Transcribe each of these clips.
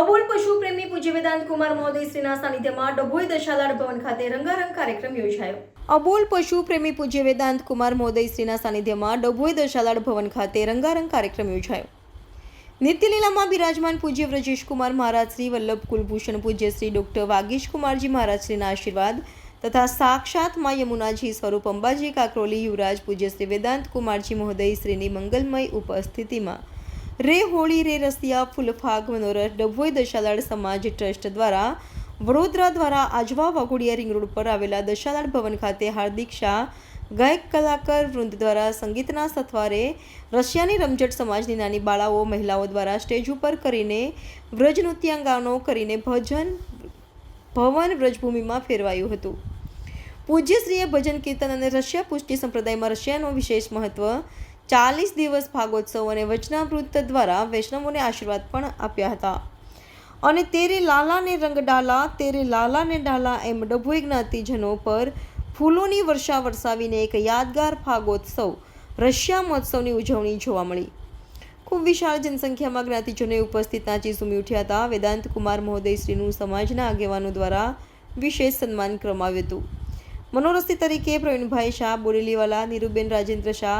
અબોલ પશુ પ્રેમી પૂજ્ય વેદાંત કુમાર મહોદય શ્રીના સાનિધ્યમાં ડભોઈ દશાલાડ ભવન ખાતે રંગારંગ કાર્યક્રમ યોજાયો. અબોલ પશુ પ્રેમી પૂજ્ય વેદાંત કુમાર મહોદય શ્રીના સાનિધ્યમાં ડભોઈ દશાલાડ ભવન ખાતે રંગારંગ કાર્યક્રમ યોજાયો. નિત્યલીલામાં બિરાજમાન પૂજ્ય વ્રજેશ કુમાર મહારાજ શ્રી, વલ્લભ કુલભૂષણ પૂજ્ય શ્રી ડોક્ટર વાગીશ કુમારજી મહારાજ શ્રીના આશીર્વાદ તથા સાક્ષાત માં યમુનાજી સ્વરૂપ અંબાજી કાકરોલી યુવરાજ પૂજ્ય શ્રી વેદાંત કુમારજી મહોદય શ્રીની મંગલમય ઉપસ્થિતિમાં રે હોળી રે રસિયા ફૂલફાગ મનોરથ ડભોઈ દશાલાડ સમાજ ટ્રસ્ટ દ્વારા વડોદરા દ્વારા આજવા વાઘોડિયા રિંગ રોડ પર આવેલા દશાલાડ ભવન ખાતે હાર્દિક શાહ ગાયક કલાકાર વૃંદ દ્વારા સંગીતના સથવારે રશિયાની રમઝટ સમાજની નાની બાળાઓ મહિલાઓ દ્વારા સ્ટેજ ઉપર કરીને વ્રજ નૃત્યાંગાનો કરીને ભવન વ્રજભૂમિમાં ફેરવાયું હતું. પૂજ્યશ્રીએ ભજન કીર્તન અને રશિયા પુષ્ટિ સંપ્રદાયમાં રશિયાનો વિશેષ મહત્વ 40 દિવસ ભાગોત્સવ અને વચનામૃત દ્વારા વૈષ્ણવોને આશીર્વાદ પણ આપ્યા હતા. અને તેરે લાલા ને રંગ ડાલા, તેરે લાલા ને ડાલા એમ ડભોઈ જ્ઞાતિજનો પર ફૂલોની વર્ષા વરસાવીને એક યાદગાર ભાગોત્સવ રશિયા મહોત્સવની ઉજવણી જોવા મળી. ખૂબ વિશાળ જનસંખ્યામાં જ્ઞાતિજનોએ ઉપસ્થિત નાચી ઝૂમી ઉઠ્યા હતા. વેદાંત કુમાર મહોદય શ્રીનું સમાજના આગેવાનો દ્વારા વિશેષ સન્માન કરવામાં આવ્યું હતું. મનોરથી તરીકે પ્રવીણભાઈ શાહ બોડેલીવાલા, નીરુબેન રાજેન્દ્ર શાહ,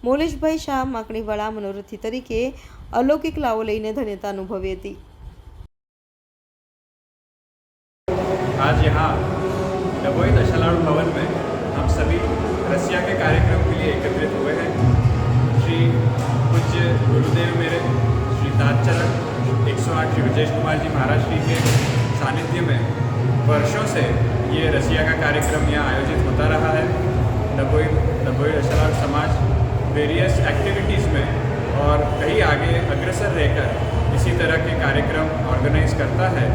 મોલેશભાઈ શાહ માકણીવાળા મનોરથી તરીકે अलौकिक लाओ लईने धन्यता अनुभवी थी. आज यहाँ डभोई दशालाड भवन में हम सभी रसिया के कार्यक्रम के लिए एकत्रित हुए हैं. श्री पूज्य गुरुदेव मेरे श्री ताजचरण 108 श्री विजय कुमार जी महाराज श्री के सानिध्य में वर्षों से ये रसिया का कार्यक्रम यहाँ आयोजित होता रहा है. डभोई दशालाड समाज वेरियस एक्टिविटीज़ में और कहीं आगे अग्रसर रहकर इसी तरह के कार्यक्रम ऑर्गेनाइज करता है.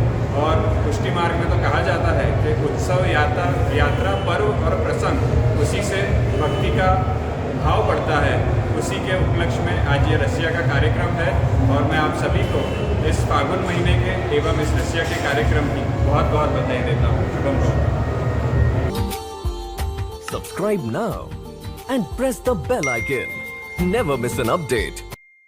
और पुष्टि मार्ग में तो कहा जाता है कि उत्सव यात्रा पर्व और प्रसंग उसी से भक्ति का भाव बढ़ता है. उसी के उपलक्ष्य में आज ये रसिया का कार्यक्रम है और मैं आप सभी को इस फागुन महीने के एवं इस रसिया के कार्यक्रम की बहुत बहुत बधाई देता हूँ. शुभम भवतु. Subscribe now and press the bell icon. Never miss an update.